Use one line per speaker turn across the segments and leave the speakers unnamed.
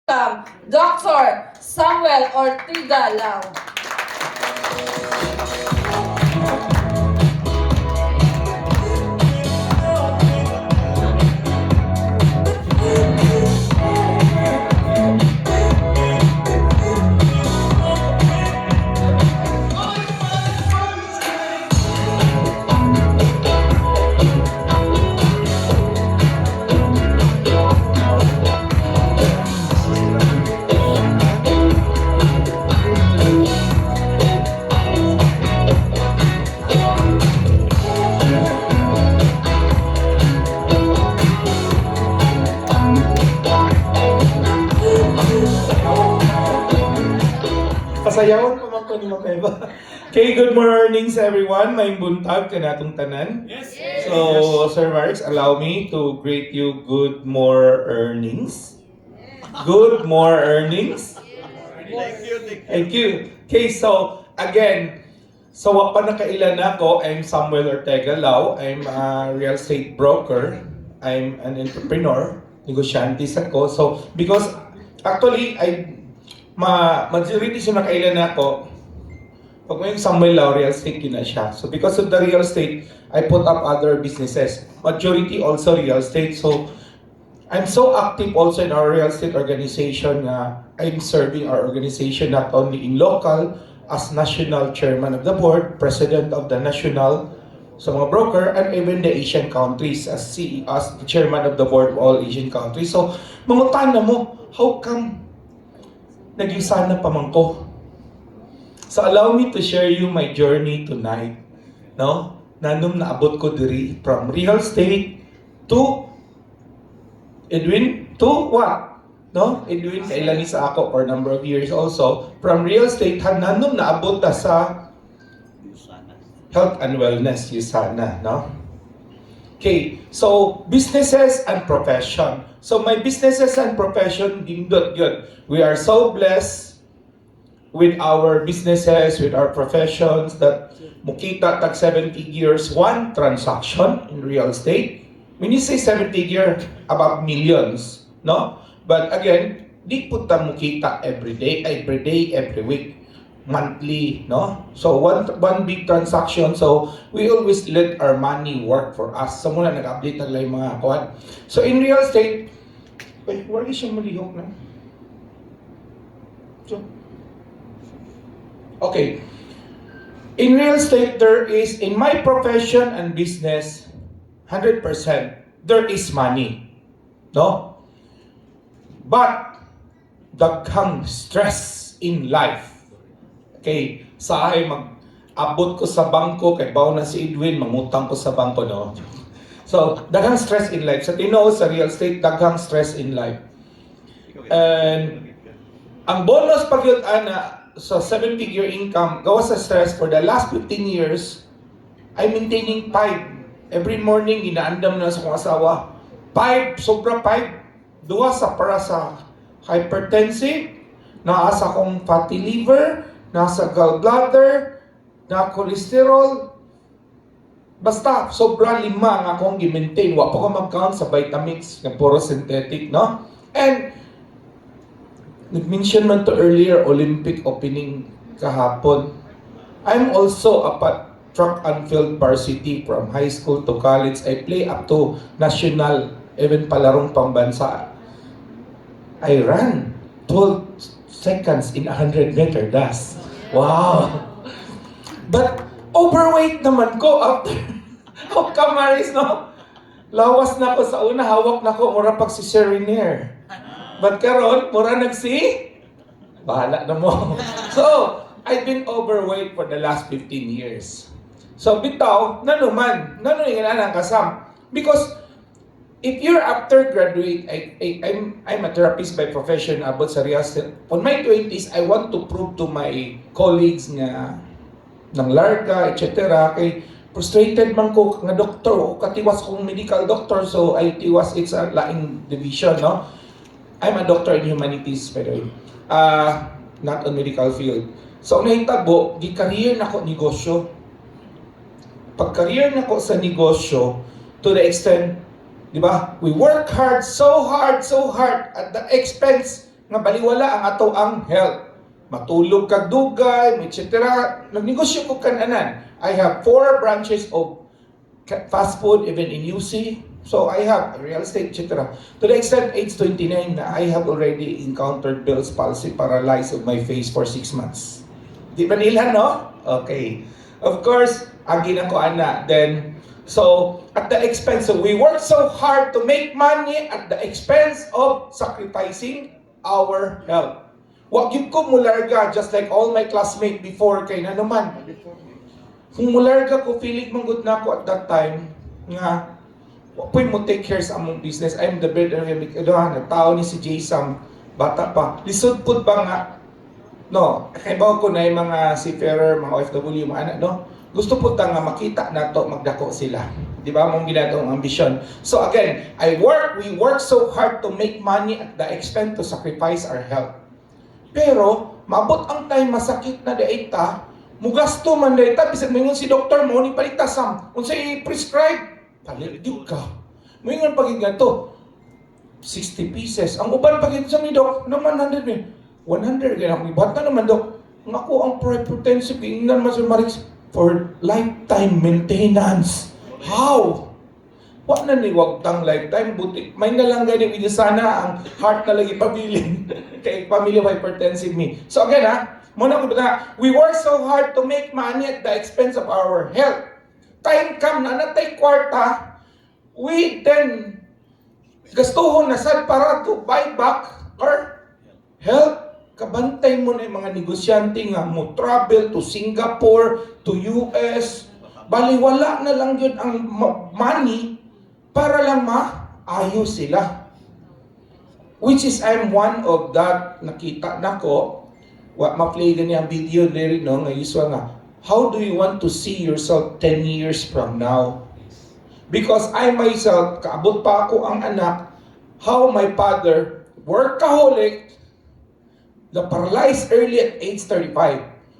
Dr. Samuel Ortiga Lau.
Pasayawan pa man ko ni Makaiba. Okay, good mornings everyone. May buntag kanatong tanan.
Yes.
So, Sir Marx, allow me to greet you good more earnings. Good more earnings.
Thank you.
Thank you. Okay, so again, so wa pa nakailan ako, I'm Samuel Ortega Lau. I'm a real estate broker. I'm an entrepreneur. Negosyante ako. So, because actually, majority siya nakailan ako, pag may Samuel Lau, real estate yun na siya. So, because of the real estate, I put up other businesses. Majority also real estate. So, I'm so active also in our real estate organization na I'm serving our organization not only in local as national chairman of the board, president of the national sa mga broker, and even the Asian countries as CEO, as the chairman of the board of all Asian countries. So, mangutan na mo, how come naging sana pa man ko? So, allow me to share you my journey tonight. No? Nanong naabot ko diri from real estate to Edwin, to what? No? Edwin, kailan ni sa ako for a number of years also. From real estate, nanong naabot na sa health and wellness, Yusana, no? Okay, so businesses and profession. So my businesses and profession, dindot yun. We are so blessed with our businesses, with our professions that mukita tag 7 figures, one transaction in real estate. When you say 7 figure, about millions, no? But again, di po ta mukita every day, every week, monthly, no? So one big transaction, so we always let our money work for us. So muna nag-update na lang yung mga kuwan. So in real estate, wait, where is yung malihok na? So, okay. In real estate, there is, in my profession and business, 100%, there is money. No? But, daghang stress in life. Okay, sa ay mag-abot ko sa bangko, kay bawo na si Edwin, mangutang ko sa bangko, no? So, daghang stress in life. Sa tinood, sa real estate, daghang stress in life. And, ang bonus pag yun, ana, sa 7-figure income, gawa sa stress for the last 15 years, I'm maintaining 5. Every morning, ginaandam na sa kong asawa. 5, sobra 5. 2 sa para sa hypertensive, naasa kong fatty liver, nasa gallbladder, na cholesterol. Basta, sobra 5 nga akong gi-maintain. Wa pa ko mag-count sa vitamins na puro synthetic, no? And, nag-mention man to earlier, Olympic opening kahapon. I'm also a track and field varsity from high school to college. I play up to national, even palarong pambansa. I ran 12 seconds in 100 meter dash. Wow! But overweight naman ko after how come, Maris, no? Lawas na ko sa una, hawak na ko, mura pag si Serenier. But karon, mura nagsi? Bahala na mo. So, I've been overweight for the last 15 years. So, bitaw, nanuman yung inanang kasam. Because, if you're after graduate, I'm a therapist by profession about sa real estate. On my 20s, I want to prove to my colleagues nga ng Larga, etc. Kay frustrated man ko nga doktor, o katiwas kong medical doctor, so I tiwas it's a laing division, no? I'm a doctor in humanities, by the way. Not on medical field. So, nahitabo, gi-career na ko negosyo. Pag-career na ko sa negosyo, to the extent, di ba? We work hard, so hard, at the expense nga baliwala ang ato ang health. Matulog kag dugay, etc. Nagnegosyo ko kananan. I have 4 branches of fast food even in UC. So I have real estate, etc. To the extent age 29 na I have already encountered Bell's palsy, paralyzed of my face for 6 months. Di ba nila, no? Okay. Of course, ang ginako ana. Then, so, at the expense, so we work so hard to make money at the expense of sacrificing our health. Wag yun ko mularga, just like all my classmates before kay na naman. Kung mularga ko, feeling manggod na ako at that time, nga, wapoy mo take care sa among business. I'm the breadwinner, nagtao ni si Jason, bata pa. Lisod po ba nga, no, kaibaw ko na yung mga seafarer, mga OFW, mga anak, no? Gusto po nga makita na to, magdako sila. Di ba? Mong ginatong ambisyon. So again, we work so hard to make money at the expense to sacrifice our health. Pero, mabot ang time masakit na daita, mugasto man daita, bisag mingon si doktor mo, ni palitasam. Kung sa i-prescribe, paligid ka. Mingon pagig nga to, 60 pieces. Ang uban pagig sa ni dok, naman 100 eh. 100 kaya ako ibata naman dok. Ako ang hypertensive, ingnan man sa Marix, for lifetime maintenance. How? Wa na ni wag tang lifetime buti. May nalang gani video sana ang heart na lagi pabilin kay family of hypertensive me. So again muna ko na we work so hard to make money at the expense of our health. Time come na natay kwarta, we then gastuhon na sad para to buy back our health. Kabantay mo na yung mga negosyante nga mo travel to Singapore, to US, baliwala na lang yun ang money para lang maayos sila. Which is, I'm one of that, nakita na ko, ma-play ganyan ang video diri, no, nga usual nga, how do you want to see yourself 10 years from now? Because I myself, kaabot pa ako ang anak, how my father, workaholic, na paralyzed early at age 35.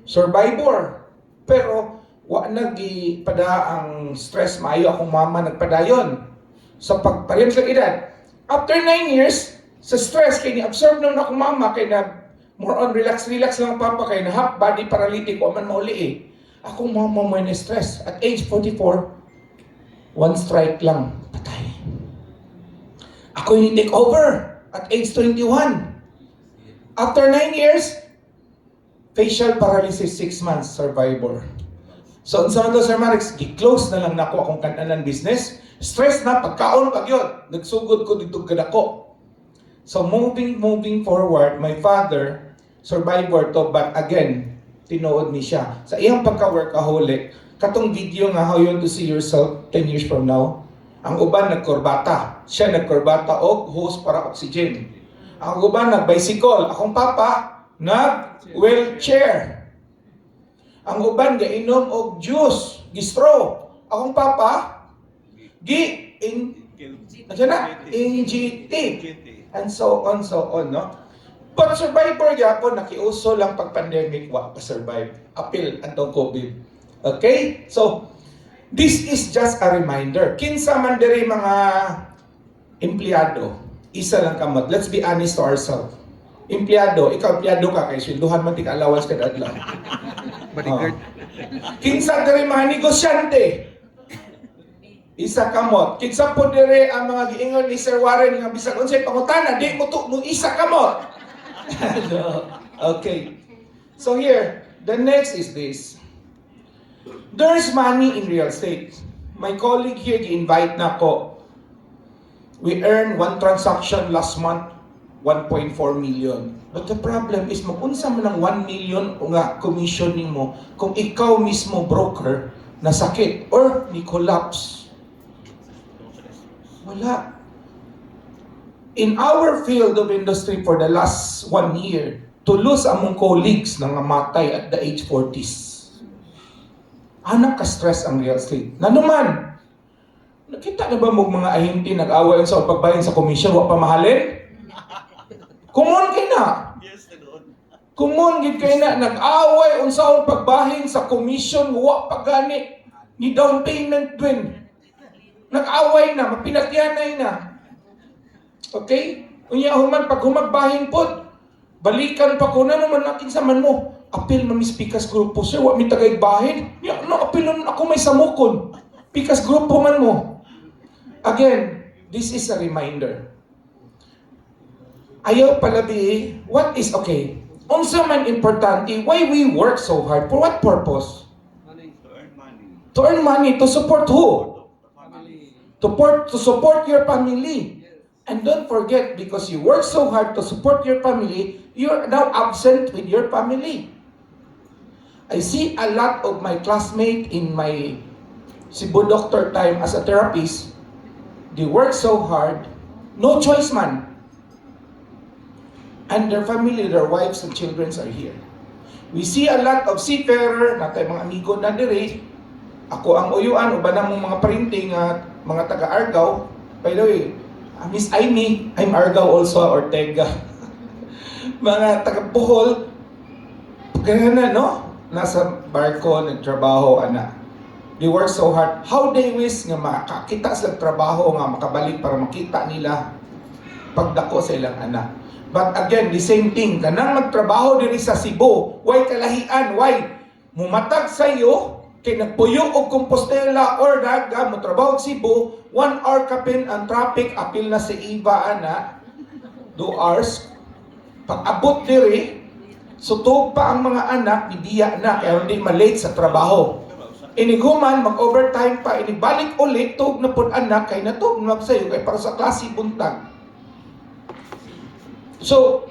Survivor. Pero, wa nagpada ang stress, maayo akong mama nagpadayon. Sa pagparehas sa edad. After 9 years, sa stress, kay ni-absorb naman akong mama, kay na more on relax lang papa, kay na half body paralytic, o man mauli eh. Akong mama may na-stress. At age 44, 1 strike lang, patay. Ako yung take over at age 21. After 9 years, facial paralysis, 6 months, survivor. So, sa mga Sir Marix, gi-close na lang nako akong kananan business. Stress na, pagkaon pag yun. Nagsugod ko dito kadako. So, moving forward, my father, survivor to, but again, tinuod ni siya. Sa iyang pagka-workaholic, katong video nga, how you want to see yourself 10 years from now, ang uban nagkorbata. Siya nagkorbata og hose para oxygen. Ang uban nag-bicycle. Akong papa, nag-wheelchair. Ang uban, gainom og juice, gistro. Akong papa, NGT. And so on, no? But survivor yapon, nakiuso lang pag pandemic, wa pa survive. Apil atong COVID. Okay? So, this is just a reminder. Kinsa man diri mga empleyado, isa lang kamot. Let's be honest to ourselves. Empleyado, ikaw empleyado ka kay swelduhan man tika allowance kada adlaw. Bodyguard. Kinsa diri mga negosyante, isa kamot. Kinsa po diri ang mga giingon ni Sir Warren nga bisag unsay pangutana, di mo isa kamot. Okay. So here, the next is this. There's money in real estate. My colleague here gi-invite na ko. We earned 1 transaction last month, 1.4 million. But the problem is, mapunsa mo ng 1 million o nga commissioning mo kung ikaw mismo broker na sakit or ni collapse. Wala. In our field of industry for the last 1 year, to lose among colleagues na namatay at the age 40s. Anak ka-stress ang real estate. Nanuman, nakita na ba mo mga ahente nag-away sa pagbayan sa komisyon, wa pa mahalin? Kumon kay na.
Yes, doon.
Kumon gid kay na nag-away unsaon pagbahin sa komisyon, wa pa gani ni down payment twin. Nag-away na, mapinatyanay na. Okay? Unya human pag humagbahin pod, Balikan pa ko na naman natin sa man mo. Apil mamis pikas grupo, sir, wa mi tagay bahin. Ya, no, apilon ako may samukon. Pikas grupo man mo. Again, this is a reminder. Ayaw palabi, what is okay? Unsa man importante, why we work so hard? For what purpose?
Money. To earn money.
To earn money, to support who?
Family.
To support your family. And don't forget, because you work so hard to support your family, you're now absent with your family. I see a lot of my classmates in my Cebu doctor time as a therapist. They work so hard, no choice man. And their family, their wives and children are here. We see a lot of seafarer, natay mga amigo na diri. Ako ang uyuan, uban na mong mga printing at mga taga-Argao. By the way, Miss Aimee, I'm Argao also, Ortega. Mga taga-Bohol, ganyan no? Nasa barko, nagtrabaho, ana. They work so hard. How they wish nga makakita sila trabaho nga makabalik para makita nila pagdako sa ilang anak. But again, the same thing, kanang magtrabaho diri sa Cebu, why kalahian, why? Mumatag sa iyo, kay nagpuyo og Compostela or Daga, mo trabaho sa Cebu, 1 hour kapin ang traffic, apil na sa iba, ana, 2 hours. Pag abot diri, sutog pa ang mga anak, nibiya na, kaya hindi malate sa trabaho. Iniguman, mag-overtime pa, inibalik ulit, tug na pud anak, kay natug na sa'yo, kay para sa klase buntag. So,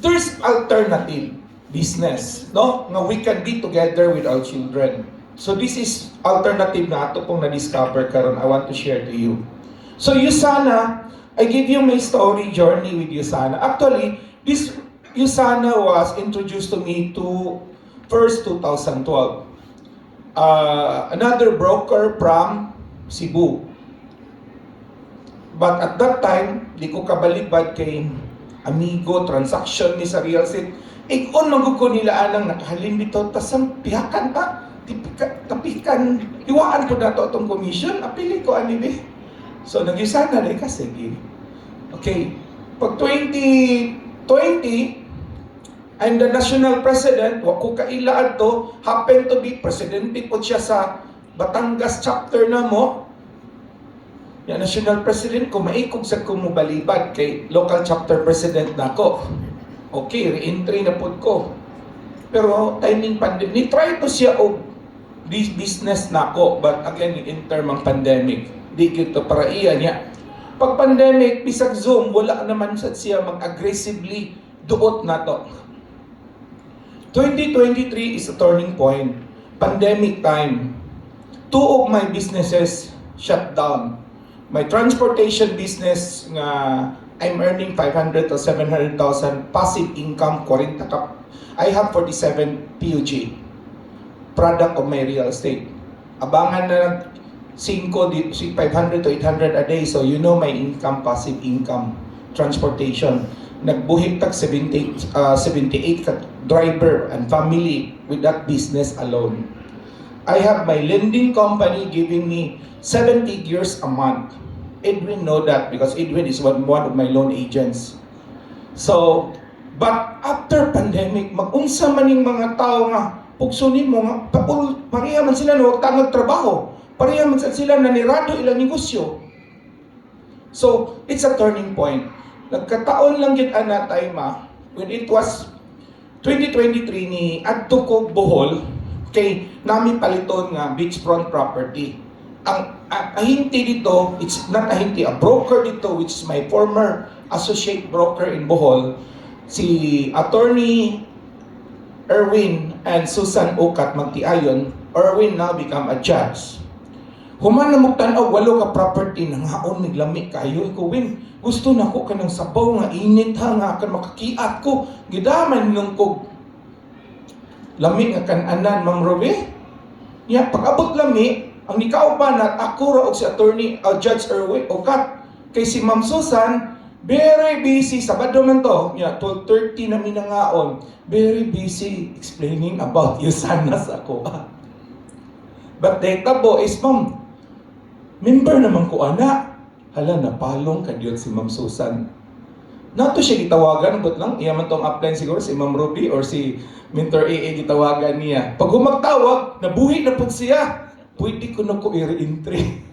there's alternative business, no? Nga we can be together with our children. So this is alternative na ato pong na-discover karon. I want to share to you. So Usana, I give you my story journey with Usana. Actually, this Usana was introduced to me to first 2012. Another broker from Cebu. But at that time, di ko kabalibad kay amigo, transaction ni sa real estate. Ikon magugko nila anang nakahalin dito, tasang pihakan pa, tapikan, iwaan ko na to itong commission, apili ko anibi. So, nag-isa na rin kasi. Okay, pag 2020, I'm the national president, wako kailaan to, happen to be presidente po siya sa Batangas chapter na mo. Yung national president ko, maikog sa kumubalibad kay local chapter president na ako. Okay, re-entry na po ko. Pero timing pandemic, try to siya o business na ako. But again, in term ng pandemic, di kito para iya niya. Pag pandemic, bisag Zoom, wala naman siya mag-aggressively duot na to. 2023 is a turning point. Pandemic time. 2 of my businesses shut down. My transportation business nga I'm earning 500 to 700,000 passive income 40 ka. I have 47 PUG product of my real estate. Abangan na ng 500 to 800 a day, so you know my income, passive income, transportation. Nagbuhit tag 78 ka driver and family with that business alone. I have my lending company giving me 7 figures a month. Edwin know that because Edwin is one of my loan agents. So, but after pandemic, mag-unsa man yung mga tao nga, pugsunin mo nga, pareha man sila na huwag tangag trabaho. Pareha man sila na nirado ilang negosyo. So, it's a turning point. Nagkataon lang yun ana time when it was 2023 ni adto ko Bohol, kay nami paliton nga beachfront property. Ang ahinti dito, it's not ahinti, a broker dito, which is my former associate broker in Bohol, si Attorney Erwin and Susan Ukat magtiayon. Erwin now become a judge. Human na magtanaw, 8 ka property nang haon miglami kayo. Iko, Win, gusto na ko kanang sabaw nga init ha, nga kan makakiat ko. Gidaman nung ko lami nga kan-anan, Ma'am Robe. Ya, pag-abot lami, ang nikauban at ako ra og si Attorney Judge Erwin Ukat kay si Ma'am Susan very busy, Sabado man to, 12:30 na minangaon, very busy explaining about Usana sa ako. But the tabo is, Ma'am, member naman ko ana. Hala, napalong ka diyon si Ma'am Susan. Nato siya gitawagan, but lang, iya man tong upline siguro, si Ma'am Ruby or si Mentor AA gitawagan niya. Pag humagtawag, nabuhi na po siya. Pwede ko na ko i-re-entry.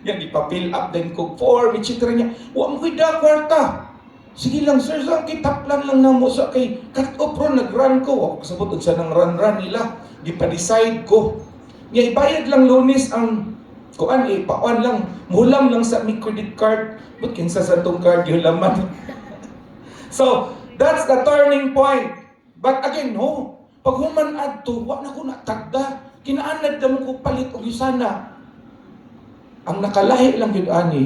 Yan, ipa-fill up din ko form, etc. niya. Huwag mo kaya kwarta. Sige lang, sir, sa kitaplan lang na mo sa kay cut-off ron, nag-run ko. Huwag kasabot sa nang run-run nila. Di-pa-decide ko. Nga, ibayad lang Lunes ang kuan, paan lang. Mulam lang sa mi credit card. But kinsa sa itong card yung laman. So, that's the turning point. But again, no. Pag human adto, wala na ko natagda. Kinaanad na mo ko palit o sana. Ang nakalahi lang yun, ani.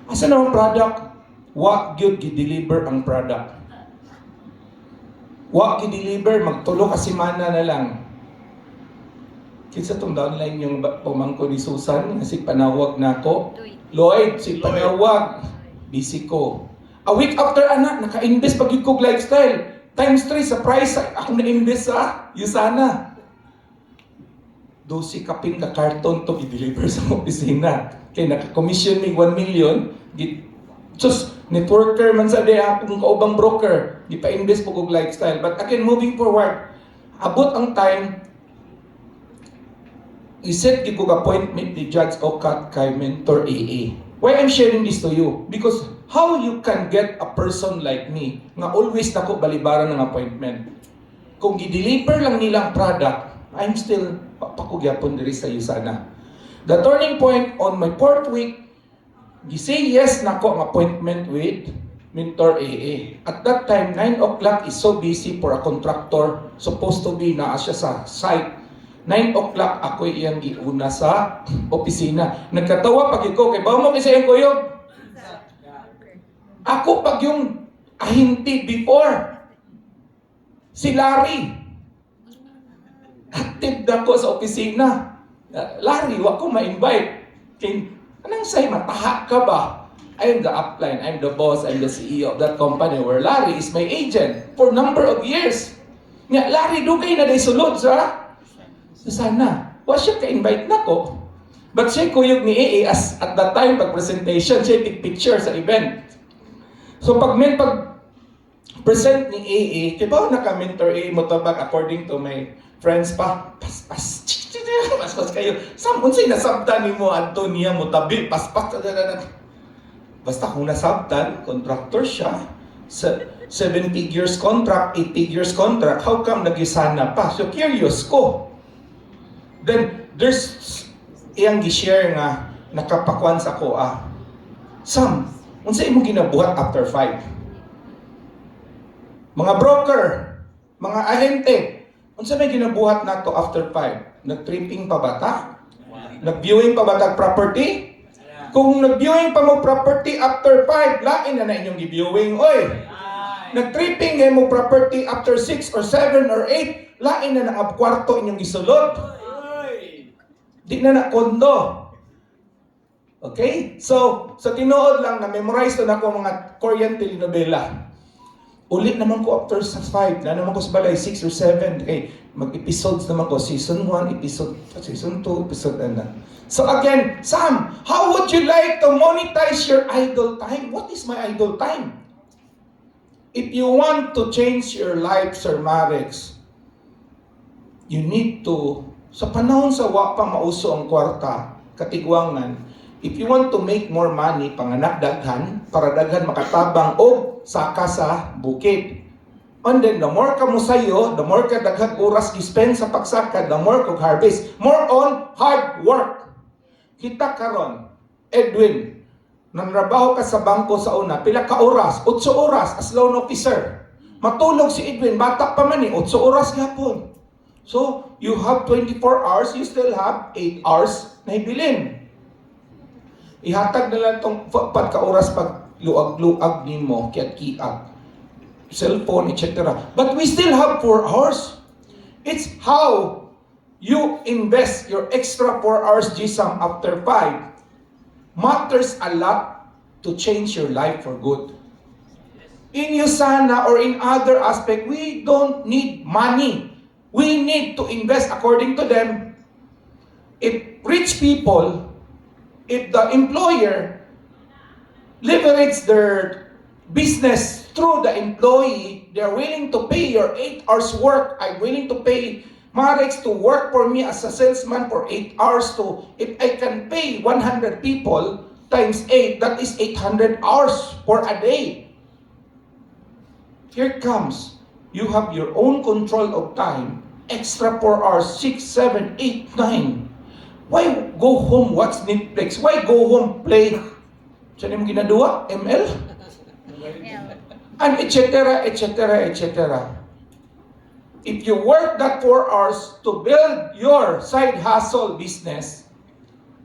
Asa na ang product? Wa gyud gi-deliver ang product. Wa gi-deliver, magtulo ka semana na lang. Kinsa tong downline yung pamangko ni Susan, kasi panawag na ako. Lloyd, si panawag. Busy ko. A week after anak, naka-invest pag yung lifestyle. Times 3 sa price, ako na-invest sa Yusana. 12 kaping ka karton to i-deliver sa opisina. Kaya naka-commission me 1 million. Just networker man sa day akong kaubang broker. Di pa invest po kong lifestyle. But again, moving forward, abot ang time, iset ko appointment ni Judge Okat kay Mentor AA. Why I'm sharing this to you? Because how you can get a person like me nga always nako balibaran ng appointment. Kung i-deliver lang nilang product, I'm still pakugyapon diri sa Yusana. The turning point on my 4th week, say yes nako ang appointment with Mentor AA. At that time, 9 o'clock is so busy for a contractor supposed to be na siya sa site. 9 o'clock ako iyang giuna sa opisina. Nagkatawa pag iko kay bawo mo kasi yung kuyog. Ako pag yung ahinti before si Larry. Active na ko sa opisina. Larry, wag ko ma-invite. Anong say, mataha ka ba? I'm the upline, I'm the boss, I'm the CEO of that company where Larry is my agent for number of years. Nga, Larry, dugay na day sulod sa sana. Wa siya ka-invite na ko. But siya kuyog ni AA as at that time, pag presentation, siya take picture sa event. So pag present ni AA, diba naka-mentor AA mo tabag according to my friends pa, paspas kayo. Unsay nasabtan ni mo, Antonia mo tabi, paspas. Basta kung nasabtan, contractor siya, 7 figures contract, 8 figures contract, how come nag-isana pa? So curious ko. Then, there's iyang gi-share nga nakapakuan sa ko, Sam, unsa imong ginabuhat after 5? Mga broker, mga ahente, unsa may ginabuhat nato after 5? Nag-tripping pa ba ta? Nag-viewing pa ba ta property? Kung nag-viewing pa mo property after 5, lain na inyong gi-viewing, oy. Nag-tripping kayo mo property after 6 or 7 or 8, lain na ang kwarto inyong gisulod. Di na kondo. Okay? So, sa tinuod lang, na-memorize na ako mga Korean telenovela. Ulit naman ko after 5, na naman ko sa balay, 6 or 7. Okay, mag-episodes naman ko, season 1, season 2, episode na. So again, Sam, how would you like to monetize your idle time? What is my idle time? If you want to change your life, Sir Marex, you need to, sa panahon sa wa pa mauso ang kwarta, katigwangan, if you want to make more money, panganak daghan, para daghan makatabang o saka sa bukid. And then, the more ka mo sayo, the more ka daghan oras i-spend sa pagsaka, the more kog harvest. More on hard work. Kita karon, Edwin, nanrabaho ka sa bangko sa una, pila ka oras? 8 oras as loan officer. Matulog si Edwin, bata pa man 8 oras yapon. So, you have 24 hours, you still have 8 hours na ibilin. Ihatag na lang itong 4 ka oras pag luag-luag ni mo, kiat-kiat, cellphone, etc. But we still have 4 hours. It's how you invest your extra 4 hours GSAM after 5 matters a lot to change your life for good. In Yusana or in other aspect, we don't need money. We need to invest according to them. If rich people, if the employer leverage their business through the employee, they're willing to pay your 8 hours work. I'm willing to pay Marex to work for me as a salesman for 8 hours to, if I can pay 100 people times 8, that is 800 hours for a day. Here comes, you have your own control of time, extra 4 hours, 6, 7, 8, 9. Why go home watch Netflix? Why go home play? Saan mo ginagawa? ML? And etc., etc., etc. If you work that 4 hours to build your side hustle business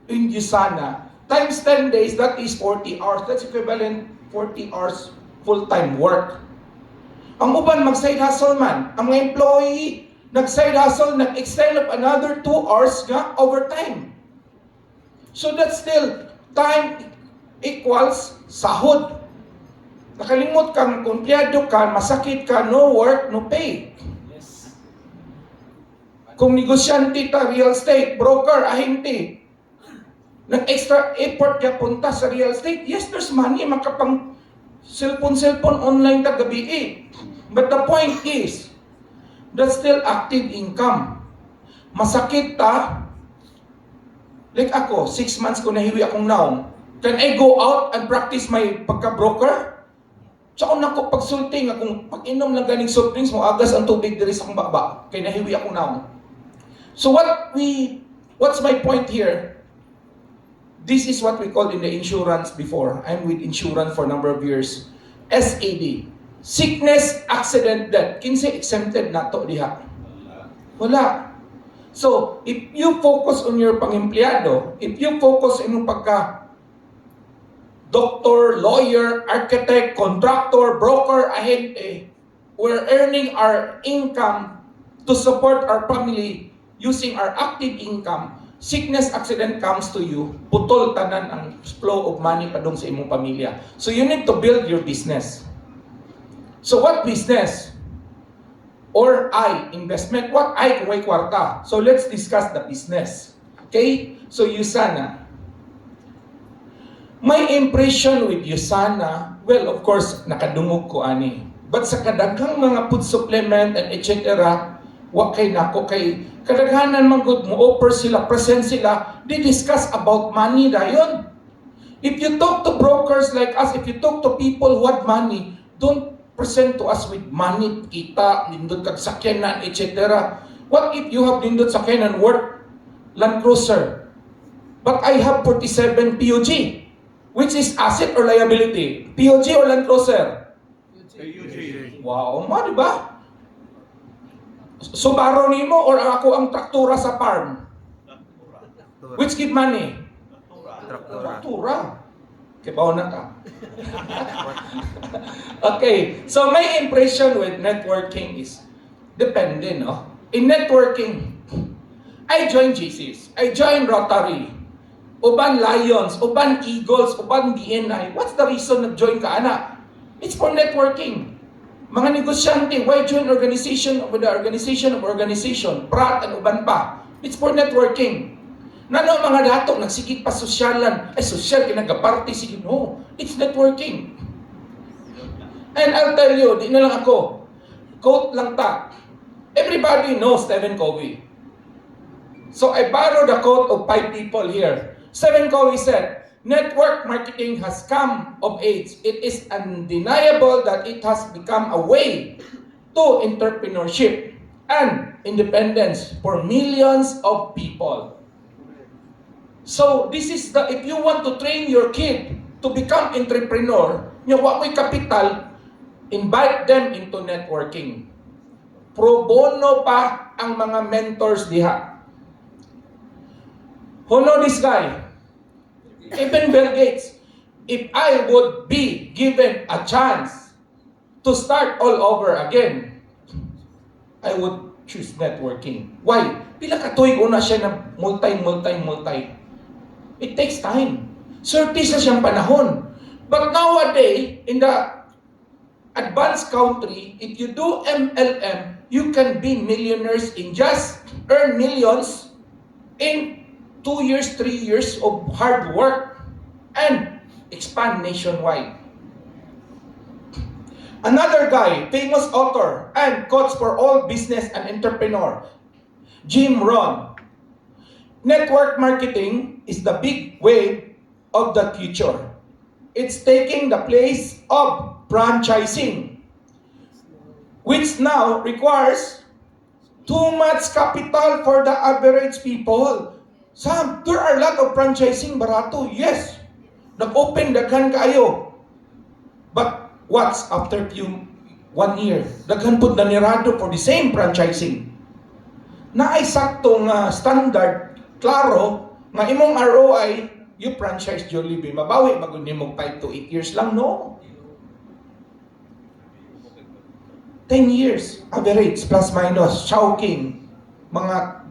in Usana, times 10 days, that is 40 hours. That's equivalent 40 hours full-time work. Ang uban mag-side hustle man, ang mga employee nag-side hustle, nag-extend of another 2 hours nga overtime. So that's still time equals sahod. Nakalimot kang empleyado ka, masakit ka, no work, no pay. Kung negosyante ta, real estate, broker, ahente, nag-extra effort ka punta sa real estate, yes, there's money, makapang cellphone, online ta gabi eh. But the point is, that's still active income. Masakit ta, like ako, 6 months ko nahiwi akong naong. Can I go out and practice my pagka-broker? Tsaka nako pagsulting, akong pag-inom lang ganing soft drinks mo, agas ang tubig diri sa akong baba, kay nahiwi akong naong. So what's my point here? This is what we call in the insurance before. I'm with insurance for a number of years. SAD. Sickness, accident, death. Kinsa exempted na to diha? Wala. So, if you focus on your pang-empleyado, if you focus on yung pagka doctor, lawyer, architect, contractor, broker, ahente, we're earning our income to support our family using our active income. Sickness, accident comes to you, putol tanan ang flow of money padung sa imong pamilya. So you need to build your business. So what business? Or investment. What kung may kwarta? So let's discuss the business. Okay? So Usana. My impression with Usana, well, of course, nakadungog ko ani. But sa kadaghang mga food supplement and etc., wa kay nako kay kadaghanan man gud mo offer sila, present sila, they discuss about money dayon. If you talk to brokers like us, if you talk to people who have money, don't present to us with money, kita, nindot kag sakyanan, etc. What if you have nindot sakyanan worth Land Cruiser, but I have 47 PUG, which is asset or liability? PUG or Land Cruiser?
PUG.
Wow, ma, di ba? Subaru nimo or ako ang traktura sa farm? Which give money? Traktura. Kibaw na ka. Okay, so my impression with networking is depende, no? In networking, I join GCs, I join Rotary, uban Lions, uban Eagles, uban BNI. What's the reason nag-join ka, anak? It's for networking. Mga negosyante, why join organization with the organization of organization? Prat and uban pa. It's for networking. Nano mga dato, nagsigit pa sosyalan. Ay, sosyal, kinagaparty, sige. No, it's networking. And I'll tell you, di na lang ako. Quote lang ta. Everybody knows Stephen Covey. So I borrowed the quote of 5 people here. Stephen Covey said, network marketing has come of age. It is undeniable that it has become a way to entrepreneurship and independence for millions of people. So this is the, if you want to train your kid to become entrepreneur, yung wa mo'y kapital, invite them into networking. Pro bono pa ang mga mentors diha. Who know this guy? Even Bill Gates, if I would be given a chance to start all over again, I would choose networking. Why? Pila katuig una siya na multi. It takes time. Surtis na siyang panahon. But nowadays, in the advanced country, if you do MLM, you can be millionaires in just earn millions in 2 years, 3 years of hard work and expand nationwide. Another guy, famous author and coach for all business and entrepreneur, Jim Rohn. Network marketing is the big wave of the future. It's taking the place of franchising, which now requires too much capital for the average people. Sam, there are a lot of franchising barato. Yes. Nag-open daghan kayo. But what's after 1 year? Daghan pud na nirado for the same franchising. Naay saktong standard, klaro, nga imong ROI, you franchise Jollibee, mabawi magud nimo 5 to 8 years lang, no? 10 years, average, plus minus, Chowking, mga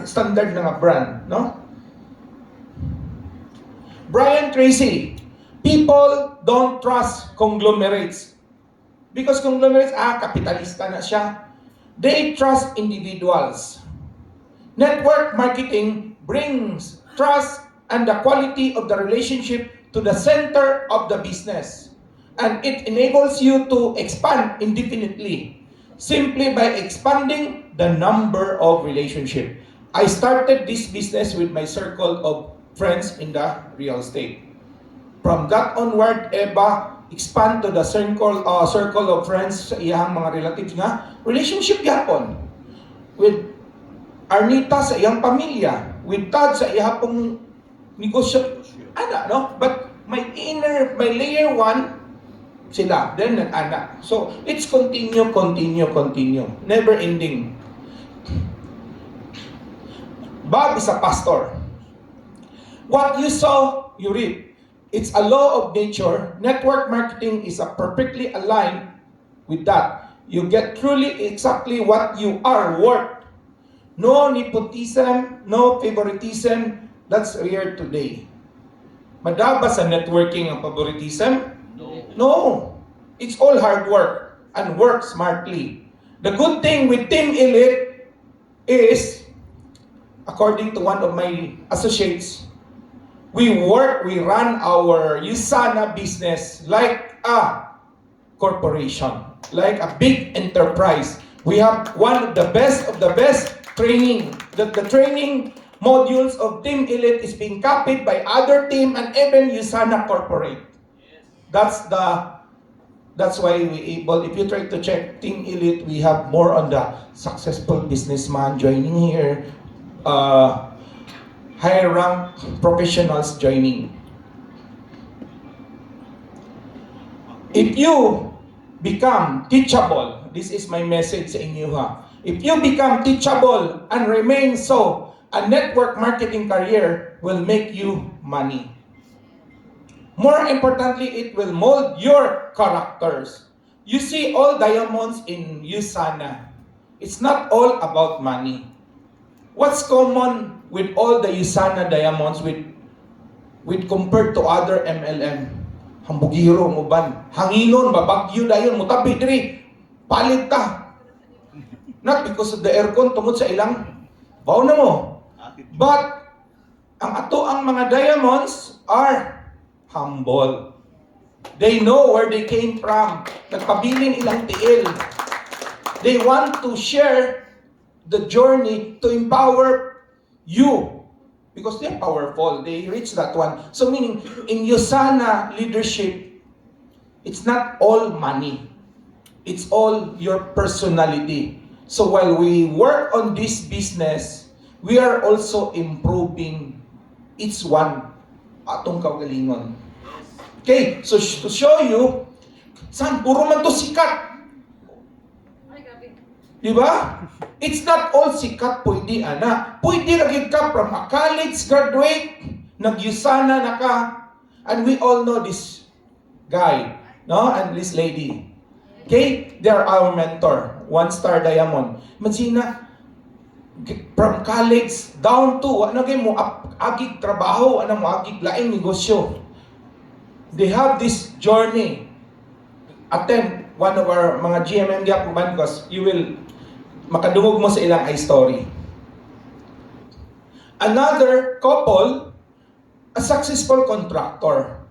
standard na nga brand, no? Brian Tracy, people don't trust conglomerates. Because conglomerates, kapitalista na siya. They trust individuals. Network marketing brings trust and the quality of the relationship to the center of the business. And it enables you to expand indefinitely simply by expanding the number of relationships. I started this business with my circle of friends in the real estate. From that onward, Eba, expand to the circle of friends sa iyang mga relatives nga, relationship yapon. With Arnita sa iyang pamilya, with Todd sa iyang pong negosyo, no? But my layer 1, sila, then nag-anak. So, it's continue. Never ending. Bob is a pastor. What you sow, you reap. It's a law of nature. Network marketing is perfectly aligned with that. You get truly exactly what you are worth. No nepotism, no favoritism. That's rare today. Madaba sa networking ang favoritism? No. It's all hard work and work smartly. The good thing with Team Elite is, according to one of my associates, we run our USANA business like a corporation, like a big enterprise. We have one of the best training. The training modules of Team Elite is being copied by other team and even USANA corporate. That's why we able, if you try to check Team Elite, we have more on the successful businessman joining here, higher rank professionals joining. If you become teachable, this is my message sa inyo ha. If you become teachable and remain so, a network marketing career will make you money. More importantly, it will mold your characters. You see all diamonds in USANA. It's not all about money. What's common with all the USANA diamonds with compared to other MLM? Hambugiro mo ban, hanginon, babagyo dayon, mutabi diri, palit ta. Not because of the aircon, tungod sa ilang, baw na mo. But, ang mga diamonds are humble. They know where they came from. Nagpabilin ilang tiil. They want to share the journey to empower you. Because they're powerful. They reach that one. So meaning, in USANA leadership, it's not all money. It's all your personality. So while we work on this business, we are also improving each one atong kaugalingon. Okay, so to show you, saan puro man to sikat. Diba? It's not all sikat pwede, ana. Pwede lagi ka from a college graduate, nag-USANA na ka, and we all know this guy, no? And this lady. Okay? They're our mentor. 1-star diamond. Imagine from college down to, ano kayo mo, agig trabaho, ano mo, agig laing negosyo. They have this journey. Attend one of our mga GMM Diapuman because you will makadungog mo sa ilang story. Another couple, a successful contractor.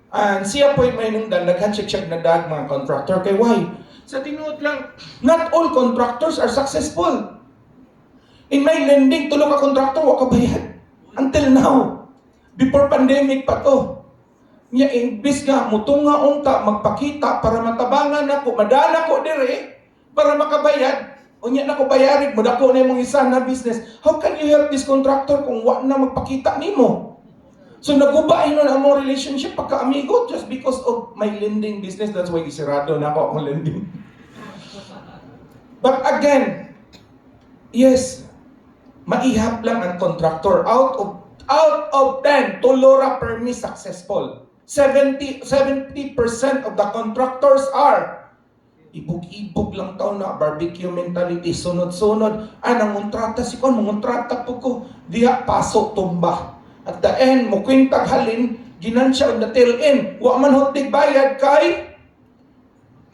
And siya po'y may nung daghan siya nadag mga contractor. Kay why? Sa tinuod lang, not all contractors are successful. In my lending, tulo ka contractor, wa ka bayad. Until now. Before pandemic pa to. Nya imbis nga, mutunga unta, magpakita para matabangan ako, madala ko dire, para makabayad. O nya na ko bayarig, madako na yung isa na business. How can you help this contractor kung wa na magpakita nimo? So nagubay nun ang mga relationship pagka-amigo just because of my lending business. That's why isirado na ako ang lending. But again, yes, maihap lang ang contractor. Out of 10, tulora permi successful. 70% of the contractors are ibog-ibog lang tao na barbecue mentality, sunod-sunod. Nang kontrata si kon, mangontrata po ko. Diha, paso, tumba. At the end, mukwintag halin, ginansya on the tail end. Wa man hotig bayad kay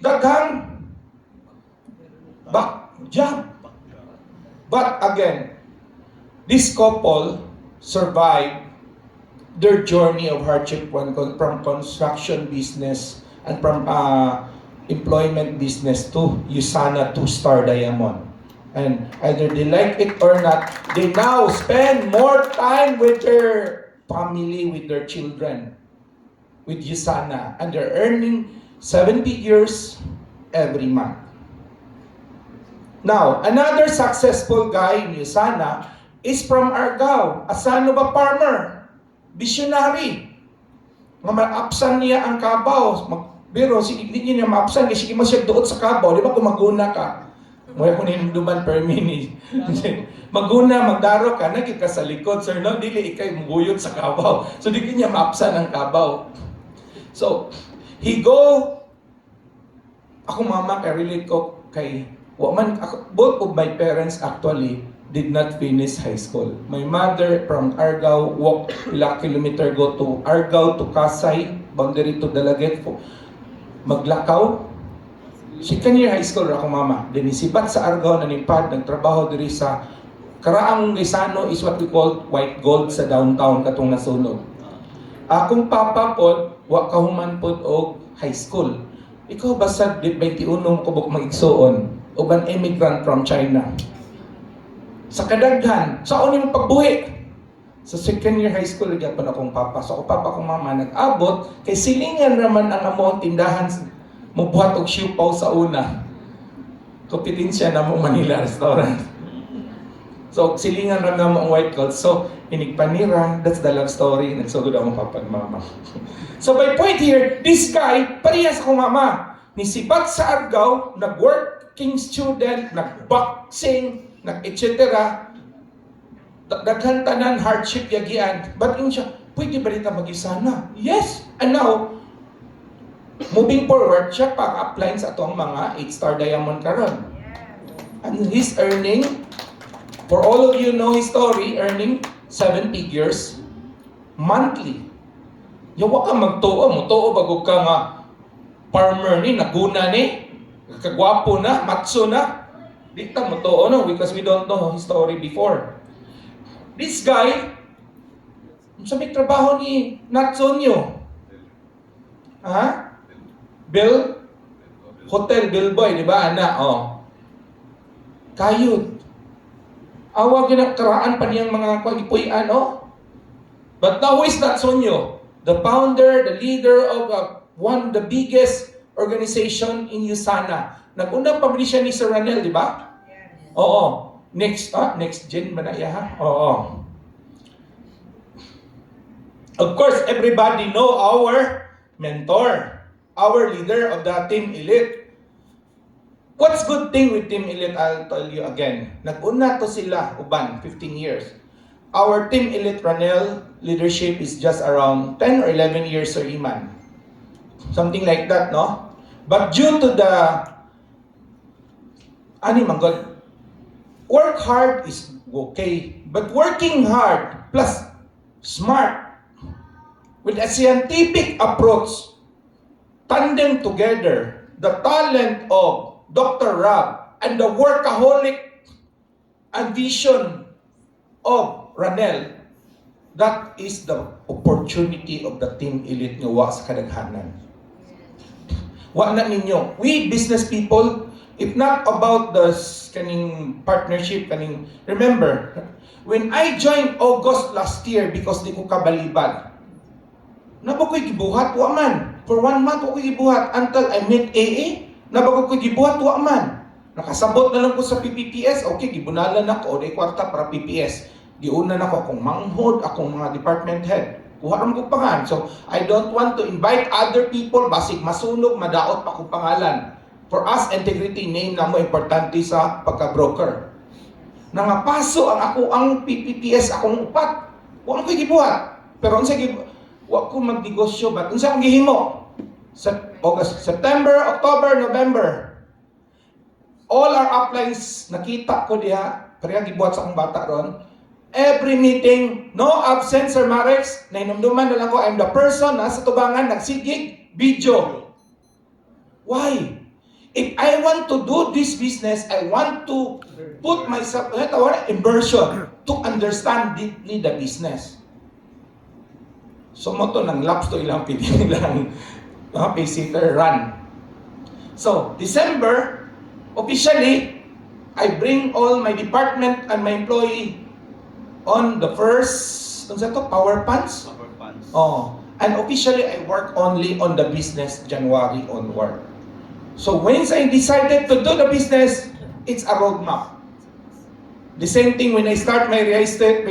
daghang back job. But again, this couple survived their journey of hardship from construction business and from employment business to USANA to Star Diamond. And either they like it or not, they now spend more time with their family, with their children, with USANA. And they're earning 70 years every month. Now, another successful guy in USANA is from Argao, a Sanoba farmer, visionary. Maapsan niya ang kabaw. Pero hindi niya maapsan kasi sige mo siya doon sa kabaw. Di ba kung maguna ka? Maya ko ninduman per minute. Maguna, magdaro ka, nakit ka sa likod. Sir, no, dili ikay muguyod sa kabaw. So, di niya maapsan ang kabaw. So, he go, ako mama, relate ko kay, both of my parents actually did not finish high school. My mother from Argao walked ilang kilometer go to Argao to Kasay, boundary to Dalaget po. Maglakaw. Second year high school ako mama. Then isibat sa Argao na nipad, nagtrabaho diri sa Karaang Gaisano is what we call white gold sa downtown katong nasunog. Akong papa pod, wa kahuman pod og high school. Ikaw basta 21 kubok magigsuon, uban immigrant from China. Sa kadaghan, saan yung pagbuhi? Sa second year high school, gyapon akong papa. So ako papa akong mama nag-abot, kay silingan naman ang among tindahan, mubuhat og siupaw sa una. Kompetensya na mo Manila restaurant. So silingan ra na mo ang white gold. So inigpanira, that's the love story. Nagsugod akong papa at mama. So by point here, this guy, parehas akong mama. Nisibat sa Argao, nag-working student, nag-boxing, nag-etc. Daghan tanan hardship yagian. But in siya, pwede ba dito mag-isana? Yes! And now, moving forward, siya pag-apply sa itong mga 8-star diamond karon. And he's earning, for all of you know his story, earning 7 figures monthly. Yawa ka magtuo mo, tuo bago ka nga farmer ni, naguna ni, kagwapo na, matso na. Di ta mo tuo no, because we don't know his story before. This guy, sa may trabaho ni Natsonyo, Hotel bellboy, di ba, ana? Oh. Kayod. Awag yun ang karaan pa niyang mga kwagipuyan, oh. But now, who is Natsonyo? The founder, the leader of one of the biggest organization in USANA. Nag-una pa siya ni Sir Ranel, di ba? Yes. Oo. Next gen ba na iya, ha? Oo. Of course, everybody know our mentor, our leader of the Team Elite. What's good thing with Team Elite, I'll tell you again. Nag-una to sila, uban, 15 years. Our Team Elite Ranel leadership is just around 10 or 11 years or iman. Something like that, no? But due to the work hard is okay. But working hard plus smart with a scientific approach, tandem together, the talent of Dr. Rob and the workaholic and vision of Ranel, That is the opportunity of the team elite nga wa sa kadaghanan. Wa na ninyo. We business people, if not about the kaning partnership, kaning, remember, when I joined August last year because di ko kabalibad, naba ko'y gibuhat, wa man. For 1 month, wa ko'y gibuhat until I met AA, naba ko'y gibuhat, wa man. Nakasabot na lang ko sa PPPS, okay, gibunalan ako, o day kwarta para PPS. Giuna na ako akong manghod, akong mga department head. Kuha rin ko pangan. So, I don't want to invite other people, basig masunog, madaot pa kong pangalan. For us, integrity name na mo importante sa pagka-broker. Nangapaso ang ako ang PPPS akong upat. Huwag ko gibuhat. Pero unsa huwag ko magnegosyo ba? Unsa akong gihimo? August, September, October, November. All our uplines, nakita ko diha, kaya gibuhat sa akong bata ron. Every meeting, no absence, Sir Marex. Nainumduman na lang ko, I'm the person na sa tubangan, nagsigig, video. Why? If I want to do this business, I want to put myself, immersion, to understand deeply the business. So mo to, nang laps to ilang pitin lang, pay-sitter, run. So, December, officially, I bring all my department and my employee on the first, power pants?
Power funds.
Oh, and officially I work only on the business January onward. So once I decided to do the business, it's a roadmap. The same thing when I start my real estate,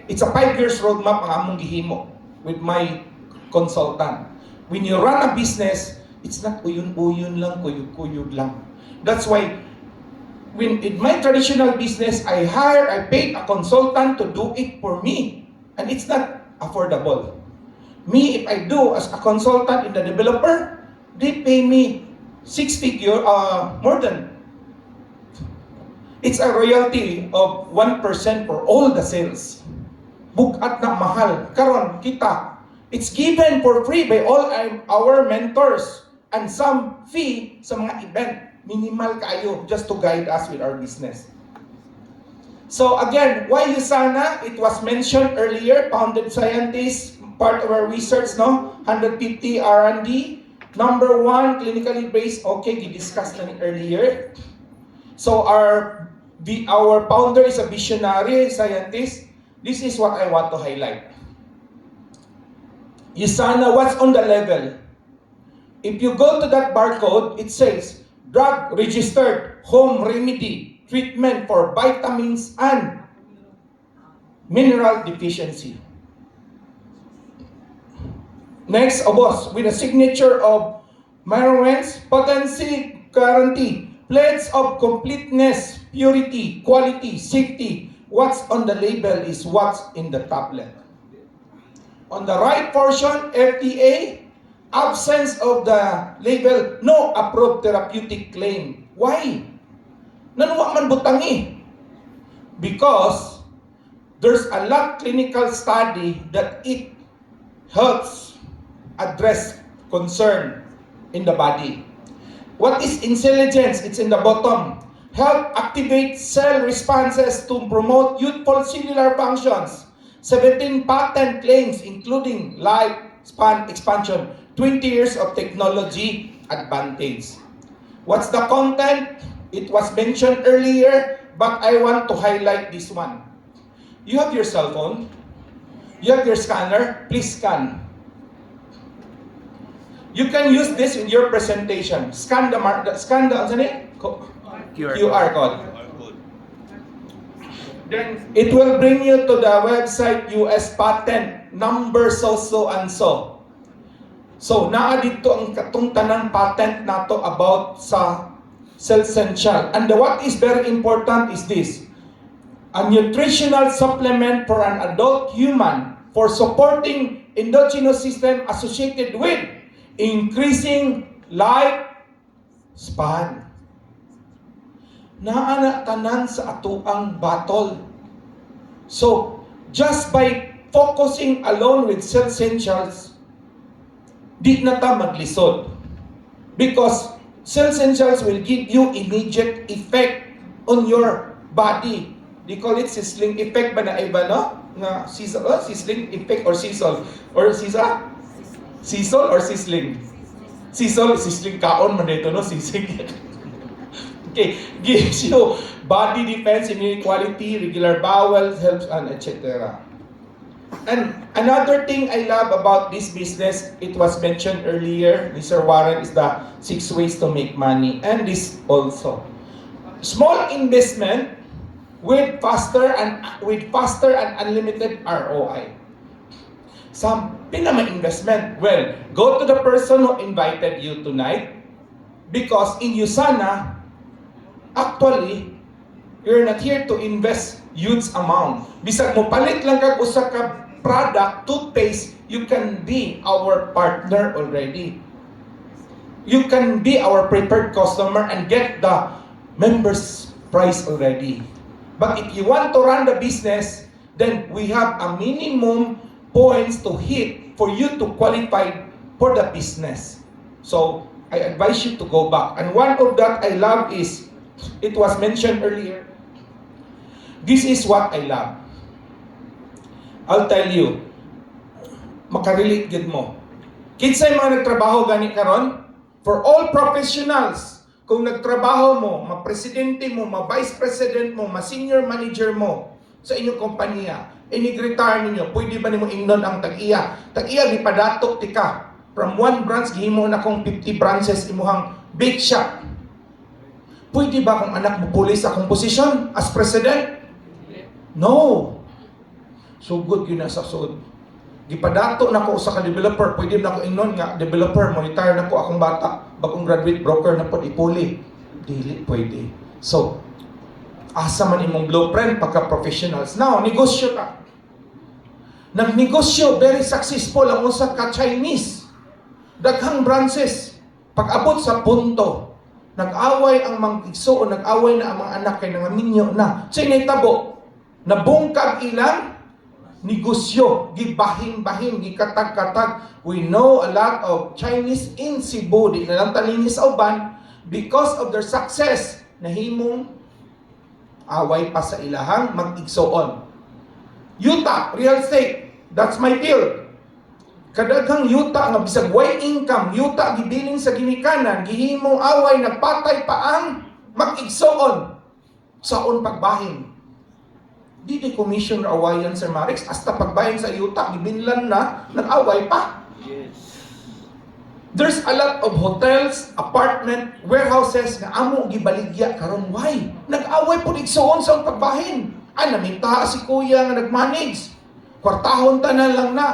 it's a 5 years roadmap ang among gihimo with my consultant. When you run a business, it's not uyon-uyon lang, kuyog-kuyog lang. That's why when in my traditional business, I paid a consultant to do it for me. And it's not affordable. Me, if I do as a consultant in the developer, they pay me 6 figure, more than. It's a royalty of 1% for all the sales. Bukat na mahal. Karon kita, it's given for free by all our mentors and some fee sa mga event. Minimal kayo just to guide us with our business. So again, why USANA? It was mentioned earlier, founded scientists, part of our research, no? 150 R&D. Number 1, clinically based, okay, we-discussed na earlier. So our founder is a visionary scientist. This is what I want to highlight. USANA, what's on the level? If you go to that barcode, it says, drug registered home remedy treatment for vitamins and mineral deficiency. Next, boss, with a signature of Maryland's potency guarantee, pledge of completeness, purity, quality, safety. What's on the label is what's in the tablet. On the right portion, FDA, absence of the label, no approved therapeutic claim. Why? Nanuwa man butangi. Because there's a lot clinical study that it helps address concern in the body. What is intelligence? It's in the bottom. Help activate cell responses to promote youthful cellular functions. 17 patent claims including lifespan expansion. 20 years of technology advantage. What's the content? It was mentioned earlier, but I want to highlight this one. You have your cell phone. You have your scanner. Please scan. You can use this in your presentation. Scan the QR code. Then it will bring you to the website US patent number so and so. So, naa dito ang katong tanang patent nato about sa Cellsential. And what is very important is this. A nutritional supplement for an adult human for supporting endogenous system associated with increasing lifespan. Naa na tanan sa atuang battle. So, just by focusing alone with Cellsentials, di na ta maglisod. Because Cellsentials will give you immediate effect on your body. They call it sizzling effect ba na iba, no? nga sisal, sisling, impact or sisal? Or sisa? Sisal or sisling? Sisal, sisling kaon man dito, no? Sisling. Okay, gives you body defense, inequality, regular bowels, helps, and etc. And another thing I love about this business, it was mentioned earlier, Mr. Warren, is the 6 ways to make money. And this also. Small investment with faster and unlimited ROI. Some pinama-investment. Well, go to the person who invited you tonight, because in USANA, actually, you're not here to invest huge amount. Bisag mo palit lang kag usa ka product, toothpaste, you can be our partner already. You can be our preferred customer and get the members price already. But if you want to run the business, then we have a minimum points to hit for you to qualify for the business. So, I advise you to go back. And one of that I love is, it was mentioned earlier, this is what I love. I'll tell you, makarelate gid mo. Kinsay mga nagtrabaho gani karon? For all professionals, kung nagtrabaho mo, ma-presidente mo, ma-vice president mo, ma-senior manager mo sa inyong kompanya, inig-retire ninyo, pwede ba nimo ingnon ang tag-iya? Tag-iya, gipadatok tika. From one branch, gihimo na kong 50 branches imuhang bake shop. Pwede ba kung anak mo pulis akong posisyon as president? No. So good yun na sa sud. Gipadato na ko sa ka-developer, pwede na ko ingnon nga, developer, mo retire na ko akong bata, bagong graduate broker na po ipuli. Dili pwede. So, asa man imong blueprint pagka-professionals. Now, negosyo ta. Nagnegosyo, very successful ang usa ka Chinese. Daghang branches. Pag-abot sa punto, nag-away ang mga igso o nag-away na ang mga anak kay nangaminyo na. So, initabo, nabungkag ilang negosyo, gibahin-bahin, gikatag-katag. We know a lot of Chinese in Cebu, di na lang talinis sa uban, because of their success, nahimong away pa sa ilahang mag-igsoon. Yuta, real estate, that's my field. Kadaghang yuta nga bisag way income, yuta gibiling sa ginikanan, gihimong away, nagpatay pa ang mag-igsoon. Saon pagbahin. Di commission awayan, Sir Marix, hasta pagbahin sa yuta, gibinlan na, nag-away pa.
Yes.
There's a lot of hotels, apartment, warehouses nga amo gibaligya karon. Why? Nag-away po igsoon sa pagbahin. Ay, naminta si kuya nga nag-manage. Kwartahon tanan lang na.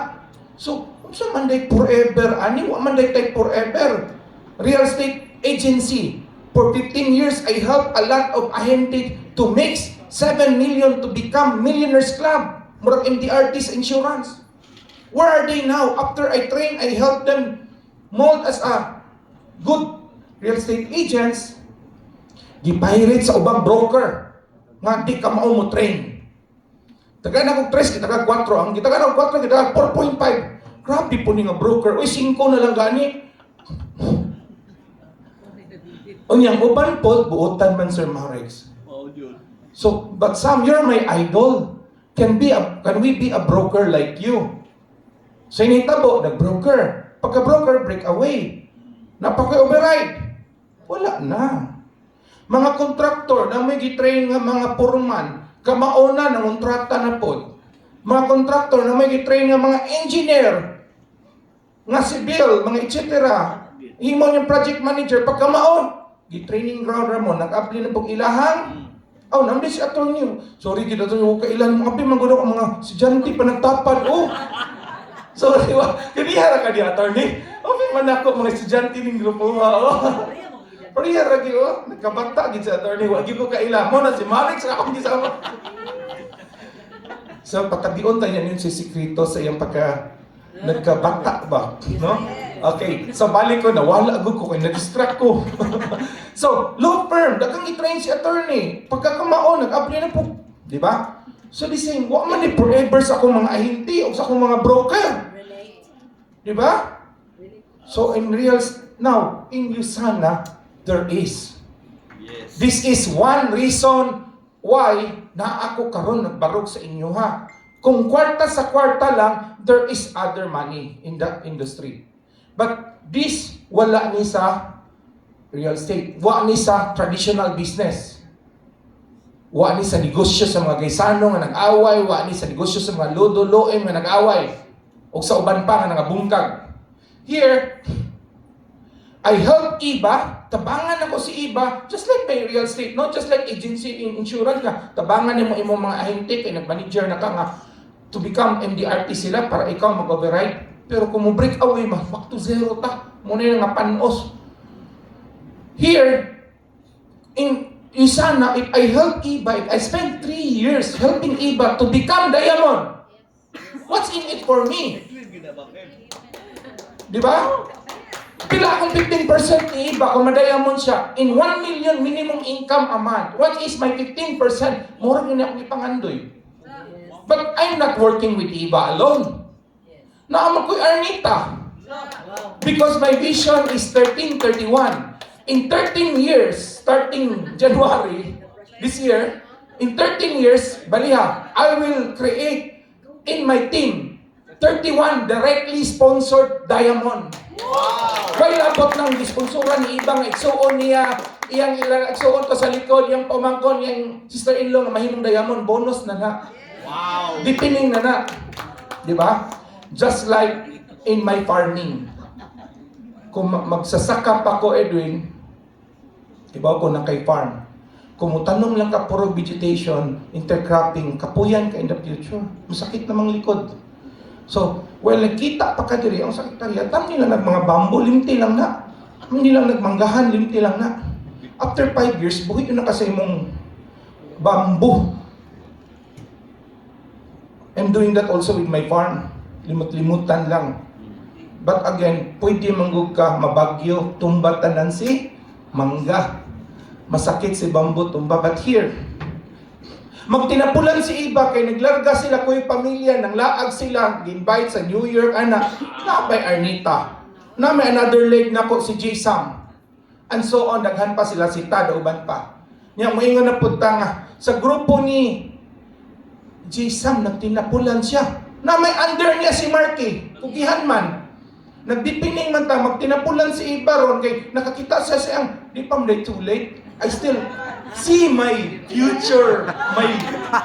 So, sa manday forever, ani, wa manday tay forever. Real estate agency. For 15 years, I helped a lot of ahente to make 7 million to become Millionaires Club. Murag MDRT's insurance. Where are they now? After I train, I help them mold as a good real estate agents. Gipahirate sa ubang broker. Nga di ka mao mo train. Taga na kong 3, kita ka 4. Ang kita ka na 4, kita ka 4.5. Grabe po ni nga broker. Uy, 5 na lang gani. Unyang uban po, buotan man, Sir Marix.
Oh, yun.
So, but Sam, you're my idol. Can we be a broker like you? So, initabo, nag-broker. Pagka-broker, break away. Napaka-override. Wala na. Mga kontraktor na may gitrain nga mga purman, kamauna na kontrata na po. Mga kontraktor na may gitrain nga mga engineer, nga civil, mga etc. Himo yung project manager, pagkamaon, gitraining ground ramon, nag-apply na pong ilahang. Oh, namdi si attorney. Sorry, kita to yung kailan mo. Api, magulong ang mga estudyante pa nagtapad. Oh. Sorry, wa. Kanihara ka di, attorney. Api, man ako, mga estudyante ng grupo. Oh. Parihara lagi, oh. Nagkabata, gid si attorney. Wagi ko kaila. Mo na si Marix, akong gisama. So, patabion tayo yun si Sikrito sa iyang nagkabata ba? No? Okay, so balik ko, nawala agad ko, kaya na-distract ko. So, law firm, dagang i-train si attorney. Pagkakamaon, nag-apply na po. Di ba? So, the same, wa man ni forever sa akong mga ahinti o sa akong mga broker. Di ba? So, now, in USANA, there is.
Yes.
This is one reason why na ako karon nagbarog sa inyo ha. Kung kwarta sa kwarta lang, there is other money in that industry. But this, wala ni sa real estate. Wala ni sa traditional business. Wala ni sa negosyo sa mga gaysano nga nag-away. Wala ni sa negosyo sa mga lodo-loem nga nag-away. O sa uban pa nga nangabungkag. Here, I help Iba, tabangan ako si Iba, just like may real estate, no? Just like agency in insurance ka, tabangan mo imong mga ahente, kay nag-manager na ka nga, to become MDRT sila para ikaw mag-override. Pero kung mo break away, back to zero ta, muna yung nga panos. Here, in Sana, if I help Iba, if I spend 3 years helping Iba to become diamond, what's in it for me? Di ba? Pila akong 15% ni Iba kung ma-diamond siya. In 1 million minimum income a month. What is my 15%? Mura yun akong ipangandoy. But I'm not working with Iba alone. Naaman ko'y Arnita. Because my vision is 1331. In 13 years, starting January this year, in 13 years, baliha, I will create in my team 31 directly sponsored diamond. Kaya abot ng disponsoran ni Ibang igsuon niya, iyang igsuon ko sa likod, yung pamangkon, yung sister-in-law na mahinong diamond, bonus na na.
Wow!
Dipining na na. Di ba? Just like in my farming. Kung magsasaka pa ko, Edwin, iba ko na kay farm. Kung mutanong lang ka puro vegetation, intercropping, kapuyan ka in the future. Masakit namang likod. So, well, nagkita pa ka diri, ang sakit tariya, tam nila mga bamboo, limti lang na. Hindi lang nagmanggahan, limti lang na. After 5 years, buhay yun na kasi mong bamboo. I'm doing that also with my farm. Limot-limutan lang. But again, pwede manggug ka, mabagyo, tumba tanan si mangga. Masakit si bamboo, tumba. But here, magtinapulan si Iba kay naglarga sila ko yung pamilya, nang laag sila, invite sa New York, anak, na may Arnita, na may another leg na ko si J. Sam. And so on, daghan pa sila si Tad, uban pa. Niya, moingon na punta nga, sa grupo ni J. Sam, nagtinapulan siya. Na may under niya si Marky, kugihan man. Nagdipining man ta, magtinapulan si Iba ron, kay nakakita siya siyang, di pa mo too late, I still see my future, my,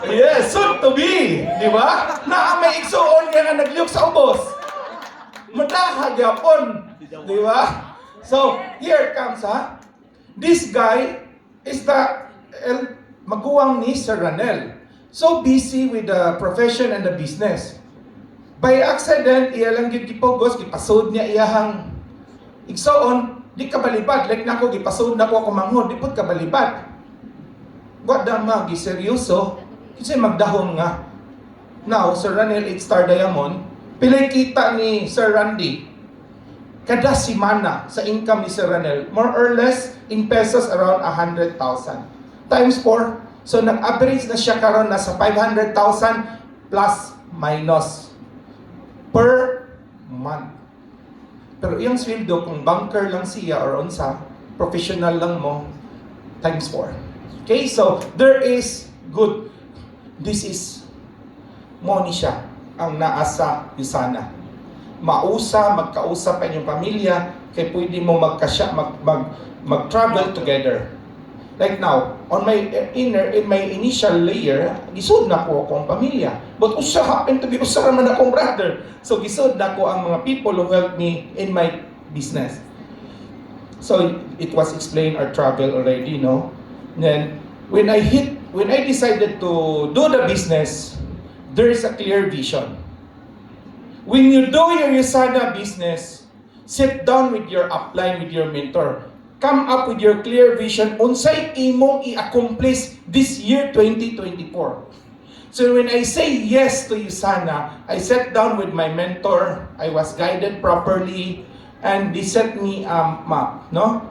yes, soon to be, di ba? Na may igsuon nga nagliyok sa ubos. Madahag yapon, di ba? So, here comes, this guy is the maguwang ni Sir Ranel. So busy with the profession and the business. By accident, iya lang yung gipogos, gipasod niya iyahang igsuon, di ka balibad. Like nako, gipasod na ko ako manghod, di po ka balibad. What the magi, seryoso? Kasi magdahon nga. Now, Sir Ranel, 8-star diamond, pilay kita ni Sir Randy. Kada simana sa income ni Sir Ranel, more or less, in pesos, around 100,000. Times 4, so nag-average na siya karon nasa 500,000 plus minus per month. Pero iyang sweldo, kung banker lang siya or unsa, professional lang mo, times 4. Okay, so there is good. This is money siya ang naasa Yusana. Mausa, magkausa pa inyong pamilya, kay pwede mo mag-travel together. Like now, on my in my initial layer, gisod na ko akong pamilya. But usa happen to be usa raman akong brother. So gisod na ko ang mga people who helped me in my business. So it was explained our travel already, no? Then when I decided to do the business, there is a clear vision. When you do your Yusana business, sit down with your upline, with your mentor. Come up with your clear vision unsay imong i-accomplish this year 2024. So when I say yes to Yusana, I sat down with my mentor, I was guided properly, and they set me a map, no?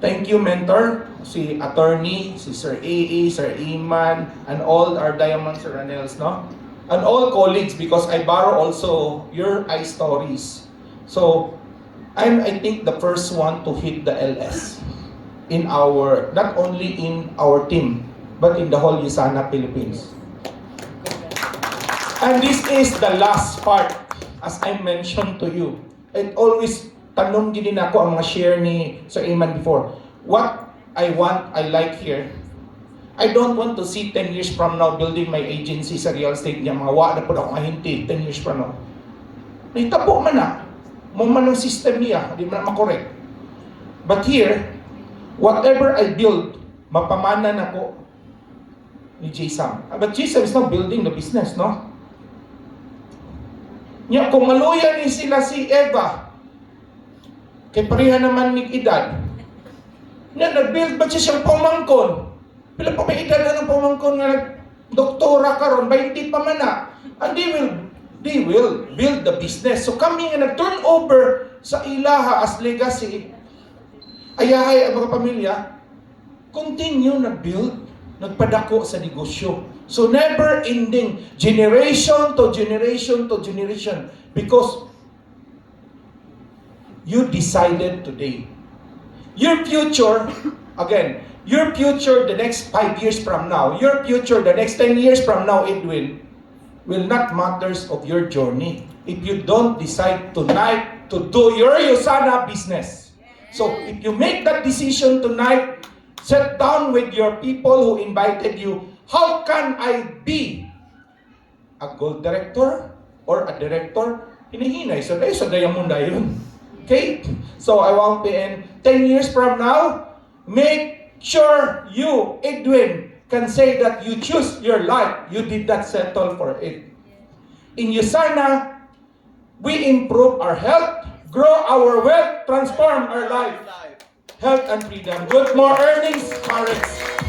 Thank you, mentor, si attorney, si Sir AA, Sir Iman, and all our Diamond Sir Ranels, no? And all colleagues, because I borrow also your stories. So, I think the first one to hit the LS in our, not only in our team, but in the whole Yusana Philippines. And this is the last part, as I mentioned to you. And always, tanong din ako ang mga share ni Sir Iman before. What I want, I like here. I don't want to see 10 years from now building my agency sa real estate niya. Mga wa na po ako mahinti 10 years from now. Naitabo man na. Mo man ang system niya. Hindi man na makorek. But here, whatever I build, mapamana na ko ni J. Sam. But J. Sam is not building the business, no? Nya, kung maluya ni sila si Eva, kay pareha naman ni edad, nya, nag-build ba siya siyang pamangkon? Pila pa may edad na ng pamangkon nga doktora karon 20 pa man na. And they will build the business. So kami nga nag-turn over sa ilaha as legacy, ayahay ang mga pamilya, continue nag-build, nagpadako sa negosyo. So never ending, generation to generation to generation, because you decided today. Your future, again, your future the next 5 years from now, your future the next 10 years from now, Edwin, will not matters of your journey if you don't decide tonight to do your Yusana business. So if you make that decision tonight, sit down with your people who invited you. How can I be a gold director or a director? Hinihinay. So Diamond yun. Okay? So I want to end 10 years from now, make sure you, Edwin, can say that you choose your life. You did not settle for it. In Yusana, we improve our health, grow our wealth, transform our life. Health and freedom. Good more earnings, courage.